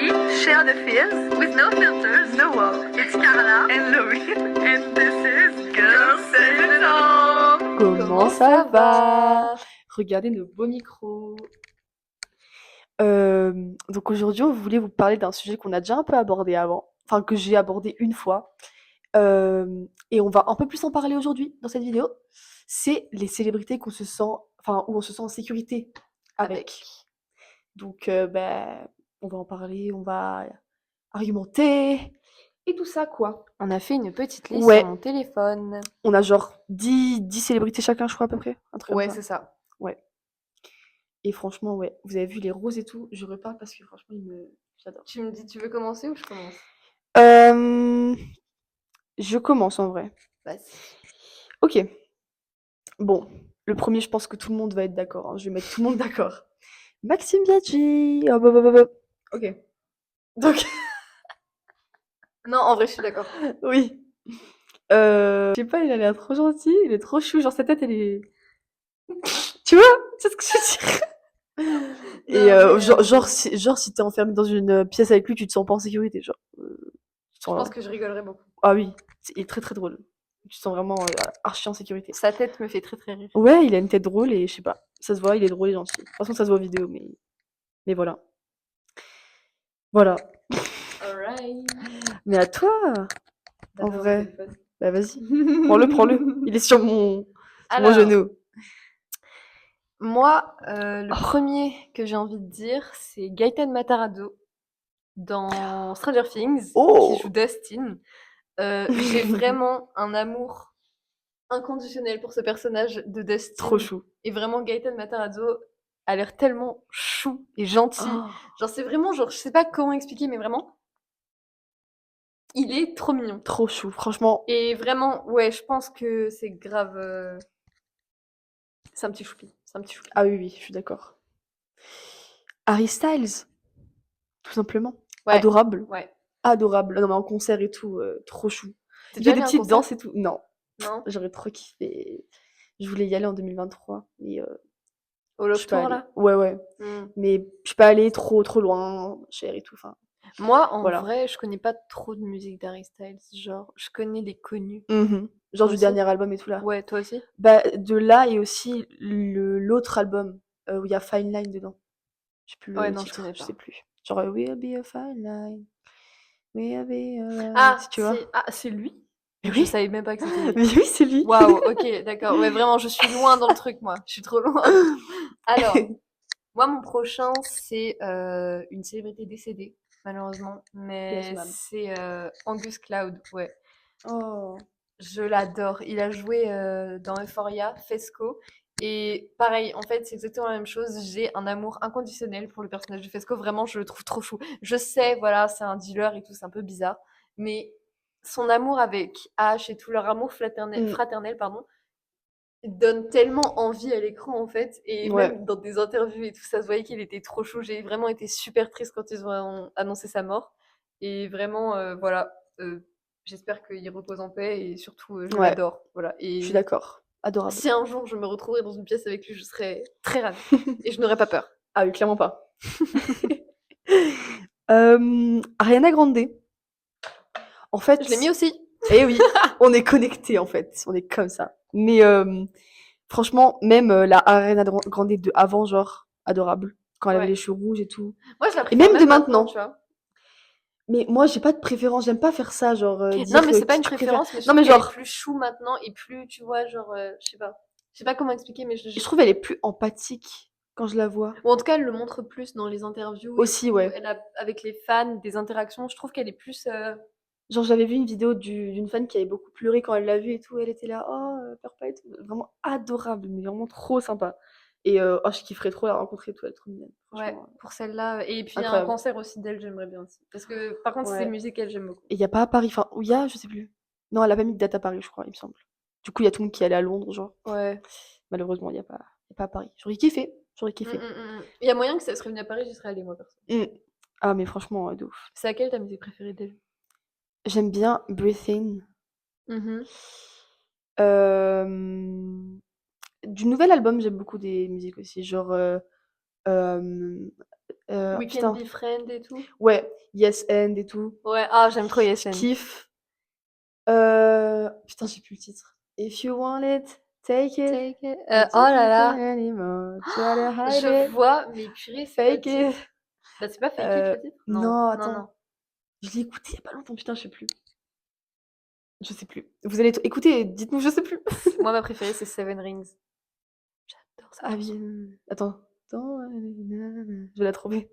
We share the feels with no filters, no wall. It's Carla and Louis, and this is Girls Say It All. Comment ça va? Regardez nos beaux micros. Donc aujourd'hui, on voulait vous parler d'un sujet qu'on a déjà un peu abordé avant, enfin que j'ai abordé une fois, et on va un peu plus en parler aujourd'hui dans cette vidéo. C'est les célébrités qu'on se sent, enfin où on se sent en sécurité avec. Donc, on va en parler, on va argumenter et tout ça quoi. On a fait une petite liste Ouais. sur mon téléphone. On a genre 10 célébrités chacun, je crois à peu près, un truc comme Ouais, ça. c'est ça. Ouais. Et franchement, ouais, vous avez vu les roses et tout, je reparle parce que franchement, j'adore. Tu me dis, tu veux commencer ou je commence? Je commence en vrai. Vas-y. Ok. Bon, le premier, je pense que tout le monde va être d'accord, hein. Je vais mettre tout le monde d'accord. Maxime Biaggi. Oh, ok. Donc, Non, en vrai, je suis d'accord. oui. Je sais pas, il a l'air trop gentil, il est trop chou, genre sa tête, elle est... Tu vois? C'est ce que je veux dire. Et genre, si t'es enfermé dans une pièce avec lui, tu te sens pas en sécurité, genre. Je pense que je rigolerais beaucoup. Ah oui, il est très très drôle. Tu te sens vraiment archi en sécurité. Sa tête me fait très très rire. Ouais, il a une tête drôle et je sais pas, ça se voit, il est drôle et gentil. De toute façon, ça se voit en vidéo, mais voilà. Voilà. Alright. Mais à toi, en D'accord, vrai. mon téléphone. Bah vas-y, prends-le. Il est sur mon Alors, genou. moi, le premier que j'ai envie de dire, c'est Gaëtan Matarazzo dans Stranger Things, Oh. qui joue Dustin. J'ai vraiment un amour inconditionnel pour ce personnage de Dustin. Trop chou. Et vraiment, Gaëtan Matarazzo a l'air tellement chou et gentil. Oh. Genre, c'est vraiment, genre, je sais pas comment expliquer, mais vraiment, il est trop mignon. Trop chou, franchement. Et vraiment, ouais, je pense que c'est grave. C'est un petit choupi. C'est un petit choupi. Ah oui, je suis d'accord. Harry Styles, tout simplement. Ouais. Adorable. Ouais. Adorable. Non, mais en concert et tout, trop chou. T'es Il déjà fait des allé à un petites concert? danses et tout. Non, Non. j'aurais trop kiffé. Je voulais y aller en 2023, mais Au je suis pas Love Tour, allée. là? Ouais. Mais je suis pas allée trop loin, cher et tout. Enfin, Moi, en voilà. vrai, je connais pas trop de musique d'Harry Styles. Genre, je connais les connus. Genre Toi du aussi? dernier album et tout là. Ouais, toi aussi? Bah, de là et aussi l'autre album où il y a Fine Line dedans. Je sais plus Ouais, le non, je titre, connais je pas. sais plus. Genre We'll be a fine line. We'll be a Ah, si tu vois. c'est lui? Mais Je oui, savais même pas que c'était lui. mais oui, c'est lui. Waouh, ok, d'accord. Ouais, vraiment, je suis loin dans le truc, moi. Je suis trop loin. Alors, moi, mon prochain, c'est une célébrité décédée, malheureusement. Mais Yes, ma'am. c'est Angus Cloud, ouais. Oh. Je l'adore. Il a joué dans Euphoria, Fesco. Et pareil, en fait, c'est exactement la même chose. J'ai un amour inconditionnel pour le personnage de Fesco. Vraiment, je le trouve trop chou. Je sais, voilà, c'est un dealer et tout, c'est un peu bizarre. Mais son amour avec Ash et tout, leur amour fraternel, pardon, donne tellement envie à l'écran, en fait. Et Ouais. même dans des interviews et tout, ça se voyait qu'il était trop chou. J'ai vraiment été super triste quand ils ont annoncé sa mort. Et vraiment, voilà. J'espère qu'il repose en paix et surtout, je Ouais. l'adore. Voilà. Je suis Et d'accord. Adorable. si un jour je me retrouverais dans une pièce avec lui, je serais très ravie. Et je n'aurais pas peur. Ah oui, clairement pas. Ariana Grande. En fait. Je l'ai mis aussi. Eh oui, on est connectés en fait. On est comme ça. Mais franchement, même la Ariana Grande de avant, genre, adorable. Quand elle avait Ouais. les cheveux rouges et tout. Moi, je la Et préfère même de même maintenant, maintenant. tu vois. Mais moi, j'ai pas de préférence. J'aime pas faire ça, genre dire Non, mais c'est pas qui une tu préfères. préférence, mais je Non, trouve mais qu'elle est genre, plus chou maintenant et plus, tu vois, genre, je sais pas. Je sais pas comment expliquer, mais je trouve elle est plus empathique quand je la vois. Ou en tout cas, elle le montre plus dans les interviews et Aussi, tout. ouais. Elle a, avec les fans, des interactions. Je trouve qu'elle est plus. Genre, j'avais vu une vidéo d'une fan qui avait beaucoup pleuré quand elle l'a vue et tout. Elle était là, oh, pleure pas et tout. Vraiment adorable, mais vraiment trop sympa. Et oh, je kifferais trop la rencontrer et tout. Elle est trop mignonne. Ouais, Franchement, pour celle-là. Et puis, un incroyable. concert aussi d'elle, j'aimerais bien aussi. Parce que, par contre, c'est Ouais. des musiques qu'elle, j'aime beaucoup. Et il y a pas à Paris. Enfin, où il y a, je sais plus. Non, elle a pas mis de date à Paris, je crois, il me semble. Du coup, il y a tout le monde qui est allé à Londres, genre. Ouais. Malheureusement, il y a pas à Paris. J'aurais kiffé. J'aurais kiffé. Il y a moyen que ça serait venu à Paris, j'y serais allée, moi, perso. Ah, mais franchement, de ouf. C'est laquelle ta musique préférée d'elle? J'aime bien Breathe In. Du nouvel album, j'aime beaucoup des musiques aussi. Genre We putain. Can Be Friends et tout. Ouais, Yes and et tout. Ouais, ah, j'aime trop Je Yesen. kiffe. Putain, j'ai plus le titre. If you want it, take it. Take it. Don't Oh là take it là. anymore. Try to hide Je it. vois, mais purée, c'est quoi le Fake titre? it. Bah, c'est pas Fake It le titre? Non, Non, non, attends. non. Je l'ai écouté il y a pas longtemps, putain, je sais plus. Je sais plus. Vous allez écouter et dites-nous, je sais plus. Moi, ma préférée, c'est Seven Rings. J'adore ça. Ah oui. Attends. Je vais la trouver.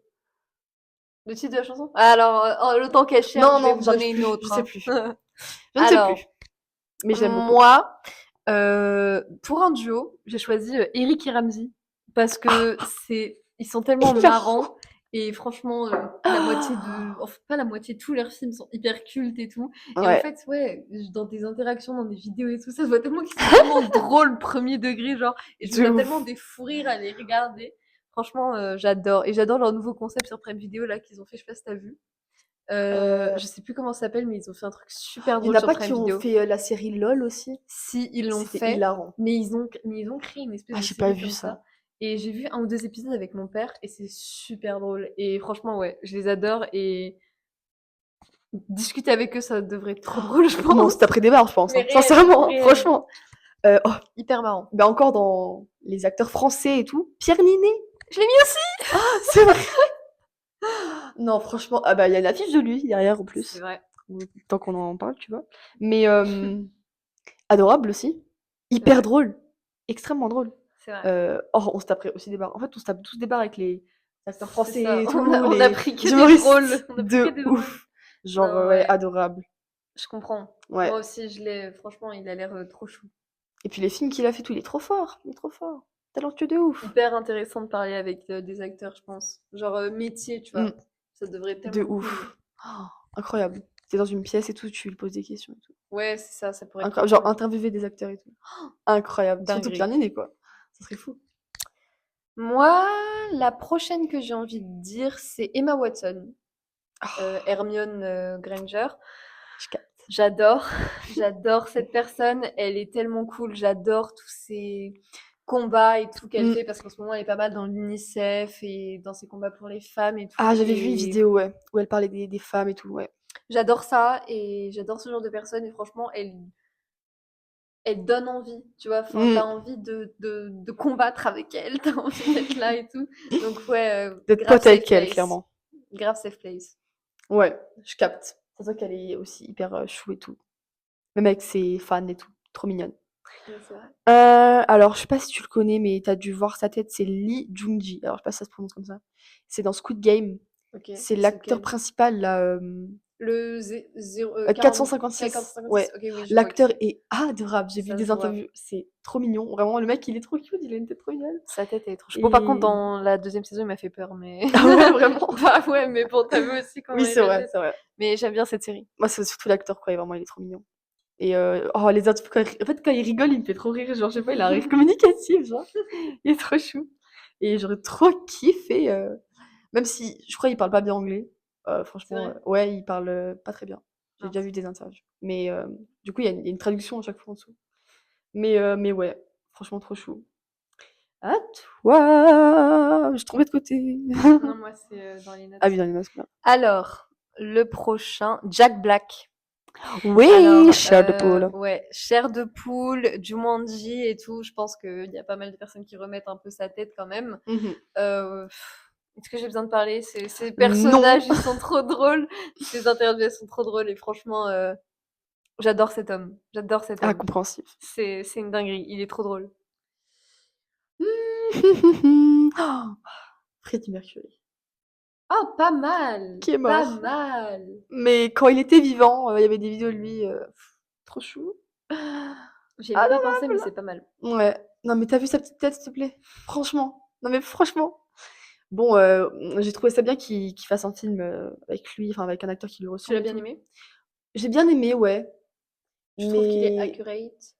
Le titre de la chanson? Alors, le temps qu'elle cherche, Non, je vais non, vous j'arrive donner une plus, autre. je sais hein. plus. Je ne sais Alors, plus. Mais je l'aime beaucoup. moi, pour un duo, j'ai choisi Eric et Ramsey parce que ils sont tellement Hyper marrants et franchement, la moitié enfin pas la moitié, tous leurs films sont hyper cultes et tout. Et en Ouais. fait, ouais, dans des interactions, dans des vidéos et tout, ça se voit tellement qu'ils sont tellement drôles premier degré, genre, et je De me donne ouf. tellement des fous rires à les regarder. Franchement, j'adore. Et j'adore leur nouveau concept sur Prime Video là qu'ils ont fait, je sais pas si t'as vu. Je sais plus comment ça s'appelle, mais ils ont fait un truc super Il y en drôle a sur pas Prime qui ont Video. fait la série LOL aussi. Si, ils l'ont C'était fait, hilarant. mais ils ont créé une espèce Ah, de j'ai pas série vu comme ça. ça. Et j'ai vu 1 ou 2 épisodes avec mon père et c'est super drôle. Et franchement, ouais, je les adore et discuter avec eux, ça devrait être trop drôle, je Comment on pense. se taperait des barres, je pense. Mais Hein. réel, Sincèrement, réel. franchement. Oh, Hyper marrant. bah encore dans les acteurs français et tout. Pierre Ninet. Je l'ai mis aussi! C'est vrai. Non, franchement. Ah bah, il y a une affiche de lui derrière en C'est plus. vrai. Tant qu'on en parle, tu vois. Mais adorable aussi. C'est Hyper vrai. drôle. Extrêmement drôle. C'est vrai. Oh, on se taperait aussi des barres. En fait, on se tape tous des barres avec les acteurs C'est français ça. et tout. On a les pris que des humoristes drôles. On a pris que de des drôles. ouf. Genre, Non, ouais, ouais. adorable. Je comprends. Ouais. Moi aussi, franchement, il a l'air trop chou. Et puis les films qu'il a fait, tout, il est trop fort. Il est trop fort. Talentueux de ouf. Hyper intéressant de parler avec des acteurs, je pense. Genre métier, tu vois. Mm. Ça devrait être De tellement cool. ouf. Oh, incroyable. T'es dans une pièce et tout, tu lui poses des questions et tout. Ouais, c'est ça, ça pourrait être Incroyable. trop Genre cool. interviewer des acteurs et tout. Incroyable. Surtout Dinguerie. Pierre Ninet, quoi. Ça serait fou. Moi, la prochaine que j'ai envie de dire, c'est Emma Watson, Hermione Granger. Je capte. J'adore cette personne. Elle est tellement cool. J'adore tous ces combats et tout qu'elle fait parce qu'en ce moment, elle est pas mal dans l'UNICEF et dans ses combats pour les femmes et tout. Ah, j'avais vu une Et vidéo, ouais, où elle parlait des femmes et tout, ouais. j'adore ça et j'adore ce genre de personne. Et franchement, elle donne envie, tu vois. Enfin, Mm. t'as envie de combattre avec elle, t'as envie d'être là et tout. Donc ouais, D'être grave pote avec safe elle, place. clairement. Grave safe place. Ouais, je capte. C'est vrai qu'elle est aussi hyper chou et tout. Même avec ses fans et tout. Trop mignonne. Ouais, c'est vrai. Alors, je sais pas si tu le connais, mais t'as dû voir sa tête, c'est Lee Jung-ji. Alors, je sais pas si ça se prononce comme ça. C'est dans Squid Game. Ok. C'est l'acteur lequel principal, là. Le 456. 456. Ouais. Ok, oui, je vois L'acteur qui c'est. est adorable. J'ai vu Ça des se voit. interviews. C'est trop mignon. Vraiment, le mec, il est trop cute. Il a une tête trop mignonne. Sa tête elle est trop chou. Bon, par contre, Et. dans la 2e saison, il m'a fait peur, mais. Ah ouais, vraiment. Bah ouais, mais bon, t'as vu aussi comment Oui, il c'est vrai, était. c'est vrai. Mais j'aime bien cette série. Moi, c'est surtout l'acteur, quoi. Et vraiment, il est trop mignon. Et oh, les autres, en fait, quand il rigole, il me fait trop rire. Genre, je sais pas, il a un rire communicatif, genre. Il est trop chou. Et j'aurais trop kiffé. Même si, je crois qu'il parle pas bien anglais. C'est Franchement, vrai? ouais, il parle pas très bien. J'ai déjà Mince. vu des interviews. Mais du coup, il y a une traduction à chaque fois en dessous. Mais ouais, franchement, trop chou. À toi! Je tombais de côté. Non, moi, c'est dans les notes. Ah oui, dans les masques, là. Alors, le prochain, Jack Black. Oui, Alors, chair de poule. ouais, chair de poule, Jumanji et tout. Je pense qu'il y a pas mal de personnes qui remettent un peu sa tête quand même. Mhm. Est-ce que j'ai besoin de parler? Ces personnages, Non. ils sont trop drôles. Ces interviews, elles sont trop drôles. Et franchement, j'adore cet homme. J'adore cet homme. Incompréhensif. C'est une dinguerie. Il est trop drôle. Oh, Freddie Mercury. Oh, pas mal. Qui est Pas mort. mal. Mais quand il était vivant, il y avait des vidéos de lui. Trop chou. J'y ai même pas pensé, mais Adorable. c'est pas mal. Ouais. Non, mais t'as vu sa petite tête, s'il te plaît? Franchement. Non, mais franchement. Bon, j'ai trouvé ça bien qu'il fasse un film avec lui, enfin avec un acteur qui lui Tu ressemble l'as et bien tout. aimé? J'ai bien aimé, ouais. Je trouve qu'il est Mais accurate.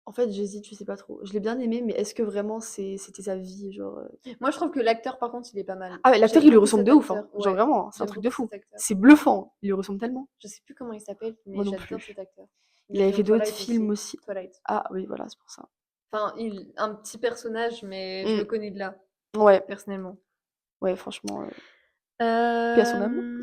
en fait, j'hésite, je sais pas trop. Je l'ai bien aimé, mais est-ce que vraiment c'était sa vie, genre Moi, je trouve que l'acteur, par contre, il est pas mal. Ah ouais, l'acteur, J'aime il lui beaucoup ressemble cet de ouf, hein. acteur. Genre Ouais, vraiment, c'est un j'aime truc de beaucoup fou. cet acteur. C'est bluffant, il lui ressemble tellement. Je sais plus comment il s'appelle, mais Moi non j'adore plus. cet acteur. Il avait est fait dans d'autres Twilight films aussi. Twilight. Ah oui, voilà, c'est pour ça. Enfin, un petit personnage, mais je le connais de là, Ouais, personnellement. Ouais, franchement, paix à son âme.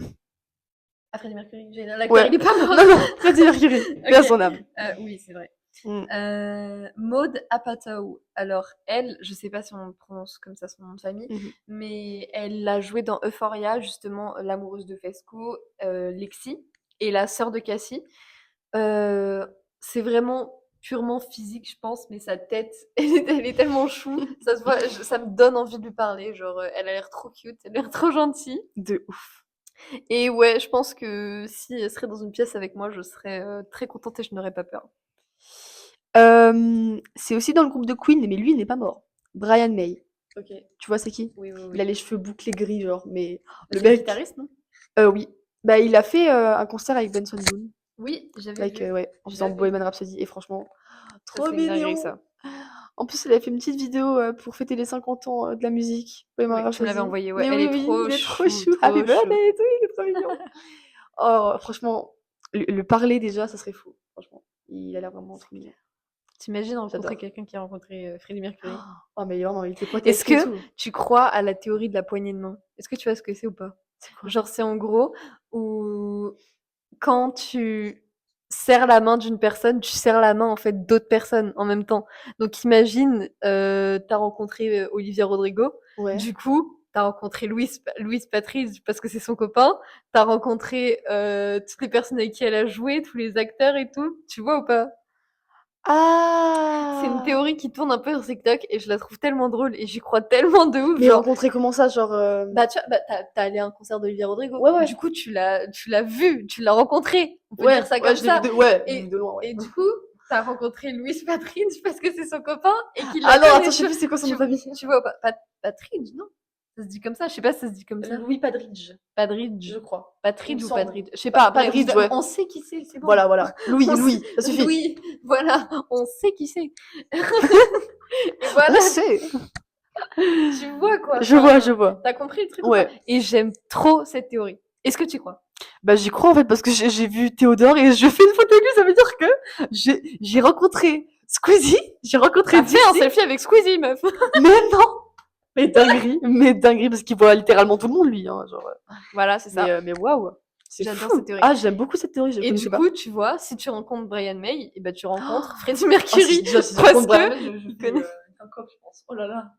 Ah, Freddie Mercury, l'acteur, Ouais. il est pas mort. Non, non, Freddie Mercury, paix à son âme. Oui, c'est vrai. Mm. Maud Apatow. Alors, elle, je sais pas si on prononce comme ça son nom de famille, Mhm. mais elle a joué dans Euphoria, justement, l'amoureuse de Fesco, Lexi, et la sœur de Cassie. C'est vraiment purement physique, je pense, mais sa tête, elle est tellement chou, ça se voit, ça me donne envie de lui parler. Genre, elle a l'air trop cute, elle a l'air trop gentille. De ouf. Et ouais, je pense que si elle serait dans une pièce avec moi, je serais très contente et je n'aurais pas peur. C'est aussi dans le groupe de Queen, mais lui, il n'est pas mort. Brian May. Ok. Tu vois, c'est qui? Oui, oui, Il a oui. les cheveux bouclés gris, genre, mais le C'est le mec. guitariste, non? Oui. Bah, il a fait un concert avec Benson Boone, Oui, j'avais avec, vu. ouais, en faisant J'avais vu. Bohemian Rhapsody, et franchement, Ça, trop c'est une dinguerie, mignon. ça. En plus, il a fait une petite vidéo pour fêter les 50 ans de la musique, Bohemian Oui, tu me l'avais Rhapsody. envoyé, ouais. Mais Elle oui, est oui, trop il est trop chou, chou. Happy trop chou. birthday et tout, il est trop mignon. Oh, franchement, le parler déjà, ça serait fou. Franchement, il a l'air vraiment trop mignon. T'imagines rencontrer J'adore. quelqu'un qui a rencontré Freddie Mercury? Oh, mais vraiment, il était pote Est-ce avec lui et que tout. tu crois à la théorie de la poignée de main? Est-ce que tu vois ce que c'est ou pas? C'est quoi? Genre, c'est en gros où quand tu serres la main d'une personne, tu serres la main en fait d'autres personnes en même temps. Donc imagine, t'as rencontré Olivia Rodrigo, Ouais. du coup, t'as rencontré Louis Patrice parce que c'est son copain, t'as rencontré toutes les personnes avec qui elle a joué, tous les acteurs et tout, tu vois ou pas? C'est une Ah! théorie qui tourne un peu sur TikTok et je la trouve tellement drôle et j'y crois tellement de ouf. Mais Genre, rencontrer comment ça, genre bah tu vois, bah, t'as allé à un concert d'Olivia Rodrigo. Ouais, ouais. Du coup, tu l'as vu, tu l'as rencontré. On peut Ouais, dire ça ouais, comme je l'ai vu ça. de, ouais, je l'ai vu Et, de loin, ouais. et du coup, t'as rencontré Louis Patridge parce que c'est son copain et qu'il Ah l'a non, attends, connu. je sais plus c'est quoi son nom de famille. Tu vois pas, Patridge, non? Ça se dit comme ça? Je sais pas si ça se dit comme ça. Louis Padridge, Padridge. je crois. Il me Patridge ou semble. Padridge? Je sais pas. Bref, Padridge, ouais. on sait qui c'est bon. Voilà, voilà. Louis, On Louis, sait- ça suffit. Louis, voilà, on sait qui c'est. Et On voilà, sait. tu vois quoi. Je vois, je Enfin, vois. t'as compris le truc ou pas? Ouais. Et j'aime trop cette théorie. Est-ce que tu crois? Bah, j'y crois en fait parce que j'ai vu Théodore et je fais une photo avec lui, ça veut dire que j'ai rencontré Squeezie, j'ai rencontré T'as fait un Dixie, selfie avec Squeezie, meuf. mais non! Mais dinguerie, parce qu'il voit littéralement tout le monde, lui, hein, genre. Voilà, c'est ça. Mais waouh! C'est J'adore fou! cette théorie. Ah, j'aime beaucoup cette théorie, je Et connaissais du pas. coup, tu vois, si tu rencontres Brian May, et ben tu rencontres Freddie Ah, Mercury. déjà, si je Parce rencontre Brian que. May, je il fais connaît- un cop, je pense. Oh là là!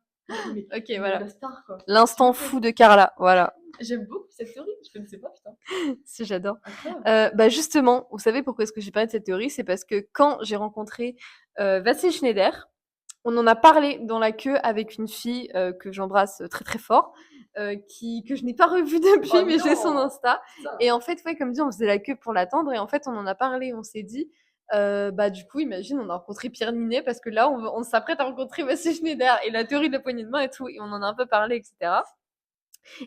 Ok, Mais voilà. la star, quoi. L'instant fou de Carla. Voilà. J'aime beaucoup cette théorie, je connaissais pas, putain. Si, j'adore. Incroyable. Bah justement, vous savez pourquoi est-ce que j'ai parlé de cette théorie? C'est parce que quand j'ai rencontré Vassil Schneider, on en a parlé dans la queue avec une fille que j'embrasse très très fort, que je n'ai pas revue depuis, Oh mais j'ai son non! Insta. Putain. Et en fait, ouais, comme dit, on faisait la queue pour l'attendre et en fait, on en a parlé, on s'est dit, bah du coup, imagine, on a rencontré Pierre Ninet parce que là, on s'apprête à rencontrer Vassil Schneider et la théorie de la poignée de main et tout, et on en a un peu parlé, etc.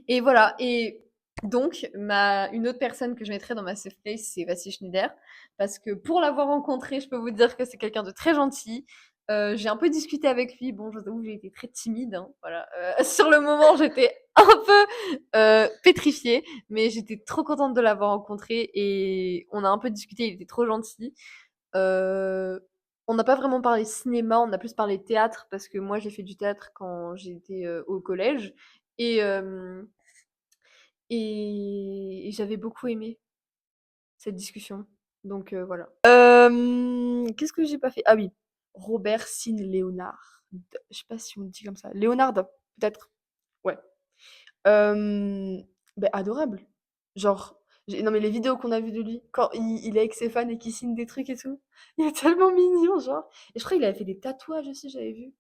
Et voilà. Et donc, une autre personne que je mettrais dans ma safe place, c'est Vassil Schneider. Parce que pour l'avoir rencontré, je peux vous dire que c'est quelqu'un de très gentil. J'ai un peu discuté avec lui. Bon, je vous avoue, j'ai été très timide. Hein, voilà. Sur le moment, j'étais un peu pétrifiée. Mais j'étais trop contente de l'avoir rencontré. Et on a un peu discuté. Il était trop gentil. On n'a pas vraiment parlé cinéma. On a plus parlé théâtre. Parce que moi, j'ai fait du théâtre quand j'étais au collège. Et, et j'avais beaucoup aimé cette discussion. Donc voilà. Qu'est-ce que j'ai pas fait? Ah oui, Robert Sin Léonard. Je sais pas si on le dit comme ça. Léonard, peut-être. Ouais. Adorable. Genre, non mais les vidéos qu'on a vues de lui, quand il est avec ses fans et qu'il signe des trucs et tout, il est tellement mignon, genre. Et je crois qu'il avait fait des tatouages aussi, j'avais vu.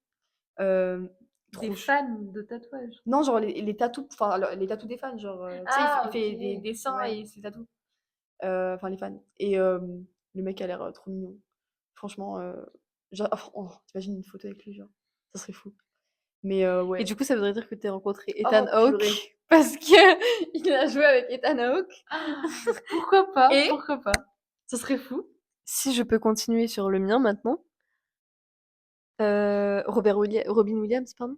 Des Trop fans de tatouage. Non, genre les tatous, enfin les tatous des fans, genre, tu sais, il fait ok. des dessins Ouais. et ses tatous. Enfin les fans. Et le mec a l'air trop mignon. Franchement, genre, t'imagines une photo avec lui, genre, ça serait fou. Mais Et ouais. du coup, ça voudrait dire que tu as rencontré Ethan Oh Hawke purée. parce que il a joué avec Ethan Hawke. Pourquoi pas? Et Pourquoi pas? Ça serait fou. si je peux continuer sur le mien maintenant, Robin Williams, pardon.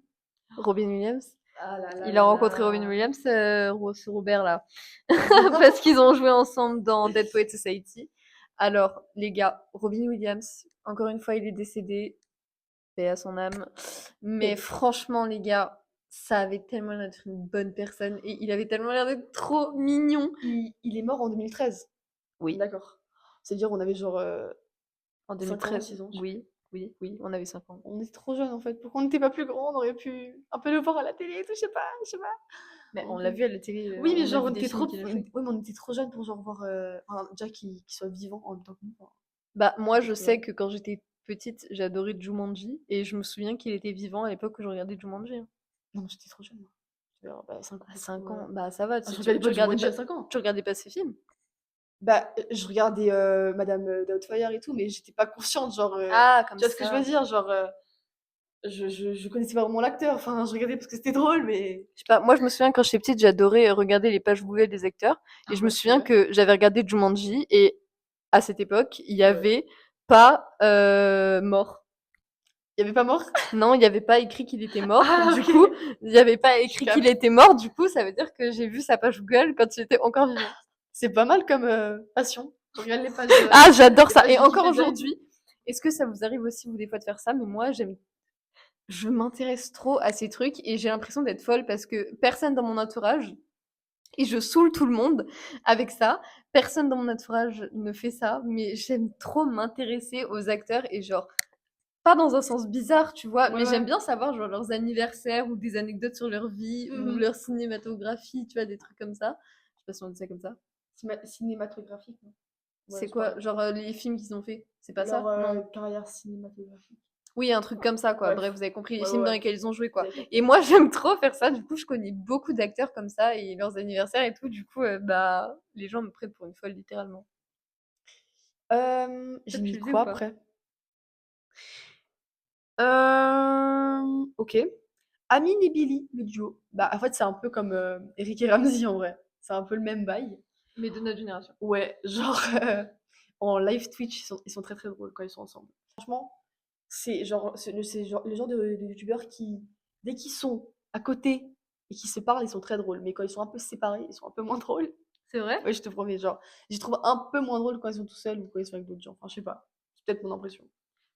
Robin Williams. Ah là là Il a là rencontré là. Robin Williams, ce Robert là, parce qu'ils ont joué ensemble dans Dead Poets Society. Alors les gars, Robin Williams, encore une fois, il est décédé, paix à son âme. Mais Paix. franchement les gars, ça avait tellement l'air d'être une bonne personne et il avait tellement l'air d'être trop mignon. Il est mort en 2013. Oui, D'accord. C'est-à-dire on avait genre en 5 ans, 2013. 6 ans. Oui, on avait 5 ans. On était trop jeunes en fait. Pourquoi on n'était pas plus grands? On aurait pu un peu le voir à la télé et tout, je sais pas. Mais On on l'a était- vu à la télé, Oui, mais on a genre vu on des était films trop. qu'il a Oui, fait. mais on était trop jeunes pour genre voir. Enfin, déjà qu'il soit vivant en même temps que nous. Enfin, Bah, moi, je tu sais vois. que quand j'étais petite, j'adorais Jumanji et je me souviens qu'il était vivant à l'époque où je regardais Jumanji, hein. Non, j'étais trop jeune, moi. J'avais, bah, 5 ans. À C'est 5 trop, ans, bah ça va, je tu, regardais tu pas regardais Jumanji pas, à 5 ans. tu regardais pas ces films. Bah, je regardais Madame Doubtfire et tout, mais j'étais pas consciente, genre. Ah, comme Tu vois ce que je veux ça. dire? Genre, je connaissais pas vraiment l'acteur. Enfin, je regardais parce que c'était drôle, mais. Je sais pas, moi je me souviens quand j'étais petite, j'adorais regarder les pages Google des acteurs et Ah je me ouais, c'est souviens vrai. que j'avais regardé Jumanji et à cette époque, il y Ouais. avait pas mort. Il y avait pas mort? Non, il n'y avait pas écrit qu'il était mort. Ah, Du ok. coup, il n'y avait pas Je écrit qu'il capte. était mort. Du coup, ça veut dire que j'ai vu sa page Google quand il était encore vivant. C'est pas mal comme passion. Je regarde les pages, Ah, j'adore les ça. pages Et encore Wikipédia et tout. aujourd'hui, est-ce que ça vous arrive aussi, vous, des fois, de faire ça? Mais moi, je m'intéresse trop à ces trucs et j'ai l'impression d'être folle parce que personne dans mon entourage, et je saoule tout le monde avec ça, personne dans mon entourage ne fait ça, mais j'aime trop m'intéresser aux acteurs et genre, pas dans un sens bizarre, tu vois, Ouais, mais j'aime ouais. bien savoir genre leurs anniversaires ou des anecdotes sur leur vie ou Mhm. leur cinématographie, tu vois, des trucs comme ça. Je sais pas si on dit ça comme ça. Cinématographique, non? Ouais, C'est je quoi, crois. genre les films qu'ils ont fait? C'est pas Leur ça? Non. carrière cinématographique. Oui, un truc comme ça, quoi. Bref. Bref, vous avez compris, les Ouais, ouais, films dans ouais. lesquels ils ont joué, Vous quoi. avez capté. Et moi, j'aime trop faire ça. Du coup, je connais beaucoup d'acteurs comme ça et leurs anniversaires et tout. Du coup, bah, les gens me prennent pour une folle, littéralement. J'ai Toi, tu mis le fais ou quoi pas? après? Ok. Amine et Billy, le duo. Bah, en fait, c'est un peu comme Eric et Ramzy en vrai. C'est un peu le même bail. Mais de notre génération. Ouais, genre en live Twitch, ils sont très très drôles quand ils sont ensemble. Franchement, c'est genre, le genre de youtubeurs qui, dès qu'ils sont à côté et qu'ils se parlent, ils sont très drôles. Mais quand ils sont un peu séparés, ils sont un peu moins drôles. C'est vrai? Ouais, je te promets, genre, je trouve un peu moins drôle quand ils sont tout seuls ou quand ils sont avec d'autres gens. Enfin, je sais pas. C'est peut-être mon impression.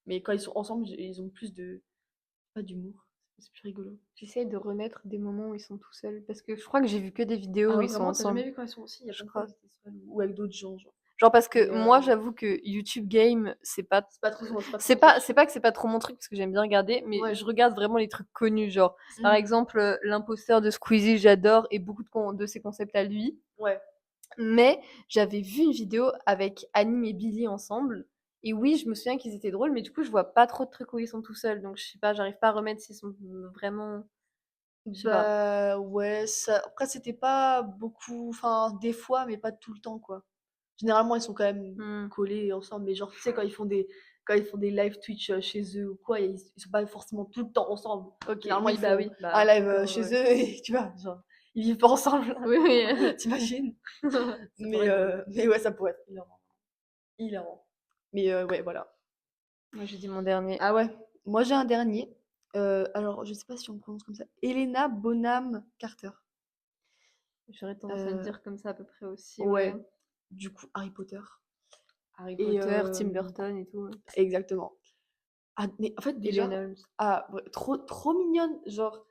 Mais quand ils sont ensemble, ils ont plus de. Pas d'humour. C'est plus rigolo. J'essaye de remettre des moments où ils sont tout seuls. Parce que je crois que j'ai vu que des vidéos Ah où ouais, ils sont vraiment, t'as jamais ensemble. vu quand ils sont aussi? Il y a Je plein de fois crois. où ils étaient seuls ou avec d'autres gens, genre. Genre parce que Mais moi, j'avoue que YouTube Game, c'est pas c'est pas trop, c'est pas trop c'est mon pas truc. c'est pas que c'est pas trop mon truc parce que j'aime bien regarder, mais Ouais. je regarde vraiment les trucs connus, genre par Mhm. exemple l'imposteur de Squeezie, j'adore et beaucoup de ses concepts à lui. Ouais. Mais j'avais vu une vidéo avec Anime et Billy ensemble. Et oui, je me souviens qu'ils étaient drôles, mais du coup, je vois pas trop de trucs où ils sont tout seuls. Donc, je sais pas, j'arrive pas à remettre s'ils sont vraiment. Je sais pas. Bah ouais, ça... après c'était pas beaucoup, enfin des fois, mais pas tout le temps quoi. Généralement ils sont quand même Hmm. collés ensemble, mais genre tu sais quand ils font des live Twitch chez eux ou quoi, ils sont pas forcément tout le temps ensemble. Ok, Généralement oui, ils bah font oui. un Bah, live d'accord, chez ouais. eux et tu vois, genre ils vivent pas ensemble, Oui, oui. t'imagines? Ça paraît drôle. Mais ouais, ça pourrait être hilarant. Hilarant. Mais ouais, voilà. Moi, j'ai dit mon dernier. Ah ouais, moi j'ai un dernier. Alors je sais pas si on prononce comme ça. Helena Bonham Carter. J'aurais tendance à le Euh, dire comme ça à peu près aussi, ouais. Ouais, du coup, Harry Potter. Harry Et Potter, Tim Burton et tout. Ouais. exactement. Ah, mais en fait, Ellen déjà, Holmes. ouais, trop mignonne. Genre,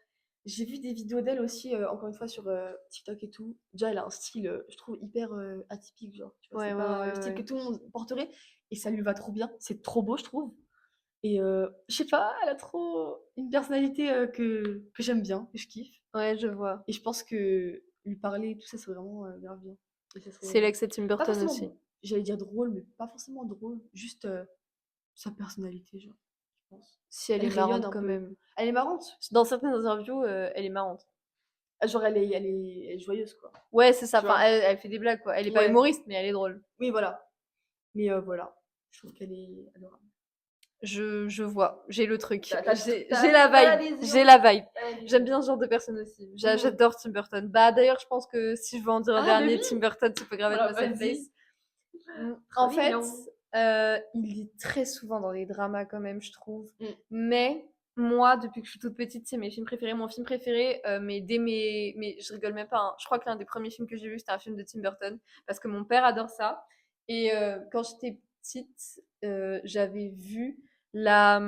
j'ai vu des vidéos d'elle aussi, encore une fois, sur TikTok et tout. Déjà, elle a un style, je trouve, hyper atypique. Genre, tu vois, Ouais, c'est ouais, pas le ouais, style que ouais. tout le monde porterait. Et ça lui va trop bien. C'est trop beau, je trouve. Et je sais pas, elle a trop une personnalité que j'aime bien, que je kiffe. Ouais, je vois. Et je pense que lui parler, tout ça, c'est vraiment grave bien. Et ça C'est serait l'ex Tim pas Burton aussi. forcément, j'allais dire drôle, mais pas forcément drôle, juste sa personnalité, genre, je pense. Si elle Elle est rayonne marrante un quand peu. même. Elle est marrante. Dans certaines interviews, elle est marrante. Ah, genre, elle est joyeuse, quoi. Ouais, c'est ça. Tu Enfin, vois? elle fait des blagues, quoi. Elle est pas Ouais, humoriste, mais elle est drôle. oui, voilà. Mais voilà, je trouve qu'elle est adorable. Je vois. J'ai le truc. T'as J'ai la la vibe. vision. J'ai la vibe. T'as la vision. J'aime bien ce genre de personne aussi. Mhm. J'adore Tim Burton. Bah, d'ailleurs, je pense que si je veux en dire un Ah, mais dernier, oui! Tim Burton, tu peux grave être Voilà, ma safe vas-y. place. Trop En fait, mignon. il est très souvent dans les dramas quand même, je trouve. Mm. Mais moi, depuis que je suis toute petite, c'est mes films préférés. Mon film préféré, mais mais je rigole même pas, hein. Je crois que l'un des premiers films que j'ai vu, c'était un film de Tim Burton parce que mon père adore ça. Et quand j'étais petite, j'avais vu la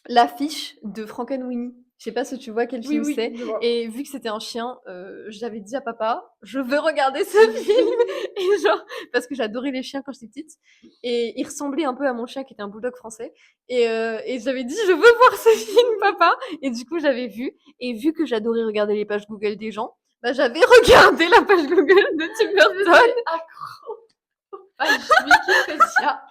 l'affiche de Frankenweenie. Je sais pas si tu vois quel Oui, film oui, c'est. je vois. Et vu que c'était un chien, j'avais dit à papa, je veux regarder ce film. Et genre, parce que j'adorais les chiens quand j'étais petite. Et il ressemblait un peu à mon chien qui était un bulldog français. Et j'avais dit, je veux voir ce film, papa. Et du coup, j'avais vu. Et vu que j'adorais regarder les pages Google des gens, bah, j'avais regardé la page Google de Tim Burton. Wikipédia.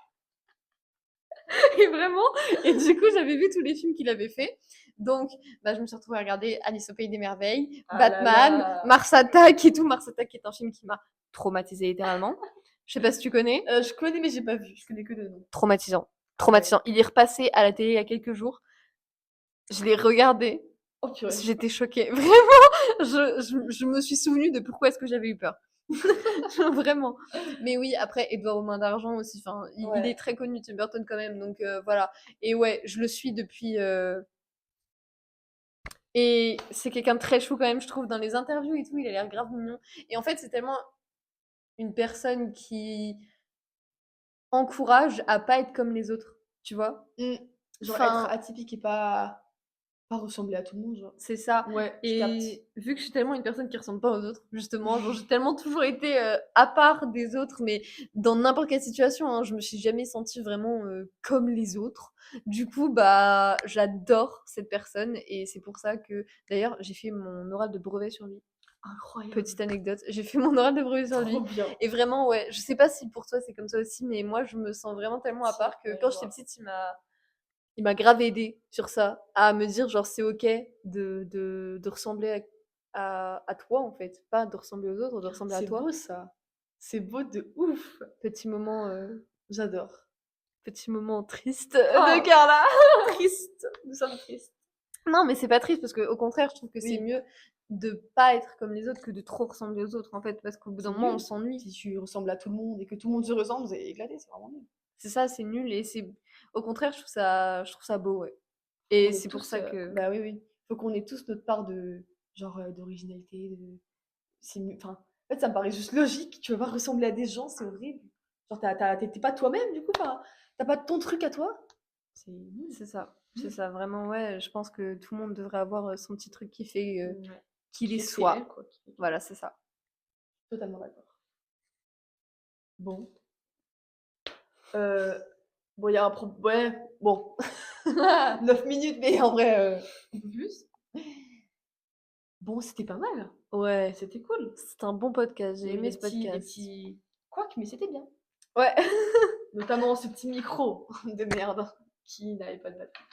Et vraiment, et du coup, j'avais vu tous les films qu'il avait fait. Donc, bah, je me suis retrouvée à regarder Alice au Pays des Merveilles, Ah là Batman, là. Mars Attack et tout. Mars Attack est un film qui m'a traumatisée littéralement. Je sais pas si tu connais. Je connais, mais j'ai pas vu. Je connais que deux noms. Traumatisant. Traumatisant. Il est repassé à la télé il y a quelques jours. Je l'ai regardé. Oh purée. J'étais choquée. Vraiment, je me suis souvenue de pourquoi est-ce que j'avais eu peur. Vraiment. Mais oui, après, Edouard aux mains d'argent aussi. Enfin, il Ouais. est très connu, Tim Burton, quand même. Donc, voilà. Et ouais, je le suis depuis... Et c'est quelqu'un de très chou, quand même, je trouve, dans les interviews et tout. Il a l'air grave mignon. Et en fait, c'est tellement une personne qui encourage à pas être comme les autres. Tu vois? Genre Enfin, être atypique et pas ressembler à tout le monde, genre. c'est ça. Ouais, je capte. Et vu que je suis tellement une personne qui ressemble pas aux autres, justement, genre j'ai tellement toujours été à part des autres, mais dans n'importe quelle situation, hein, je me suis jamais sentie vraiment comme les autres. Du coup, bah, j'adore cette personne et c'est pour ça que, d'ailleurs, j'ai fait mon oral de brevet sur lui. Incroyable. Petite anecdote, j'ai fait mon oral de brevet sur lui. Trop bien. Et vraiment, ouais, je sais pas si pour toi c'est comme ça aussi, mais moi je me sens vraiment tellement à Si, part que ouais, quand je j'étais vois. petite, il m'a grave aidé sur ça, à me dire genre c'est ok de ressembler à toi en fait, pas de ressembler aux autres, de ressembler à C'est toi. beau ça. C'est beau de ouf. Petit moment, J'adore. petit moment triste Oh. de Carla. Triste. Nous sommes tristes. Non, mais c'est pas triste parce que au contraire, je trouve que c'est Oui. mieux de pas être comme les autres que de trop ressembler aux autres en fait, parce qu'au bout d'un C'est moment on nul. s'ennuie. Si tu ressembles à tout le monde et que tout le monde se ressemble, c'est éclaté, c'est vraiment nul. C'est ça, c'est nul et c'est au contraire, je trouve ça beau, ouais. On Et est c'est pour tous, ça que bah oui, oui. Faut qu'on ait tous notre part de genre d'originalité, de enfin, en fait, ça me paraît juste logique. Tu vas pas ressembler à des gens, c'est horrible. Genre, t'es pas toi-même, du coup, enfin, t'as pas ton truc à toi. C'est nul. c'est ça vraiment ouais, je pense que tout le monde devrait avoir son petit truc qui fait Ouais. qu'il est Qui est soi. réel, quoi. Qui est Voilà, c'est ça. totalement d'accord. Bon. Bon, il y a un problème. Ouais, bon. 9 minutes, mais en vrai, un peu plus. Bon, c'était pas mal. Ouais, C'était cool. c'est un bon podcast, j'ai Oui, aimé des ce petits, des podcast. petits couacs, mais c'était bien. Ouais. Notamment ce petit micro de merde qui n'avait pas de batterie.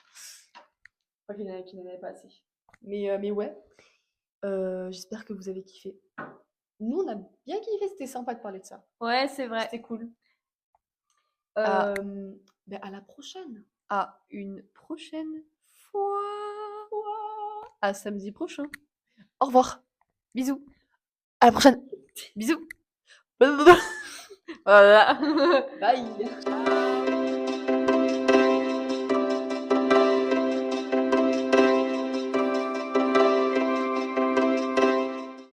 Enfin, qui n'en avait pas assez. Mais ouais, j'espère que vous avez kiffé. Nous, on a bien kiffé, c'était sympa de parler de ça. Ouais, c'est vrai. C'était cool. Ah. Ben, à la prochaine. À une prochaine fois. À samedi prochain. Au revoir. Bisous. À la prochaine. Bisous. Voilà. Bye.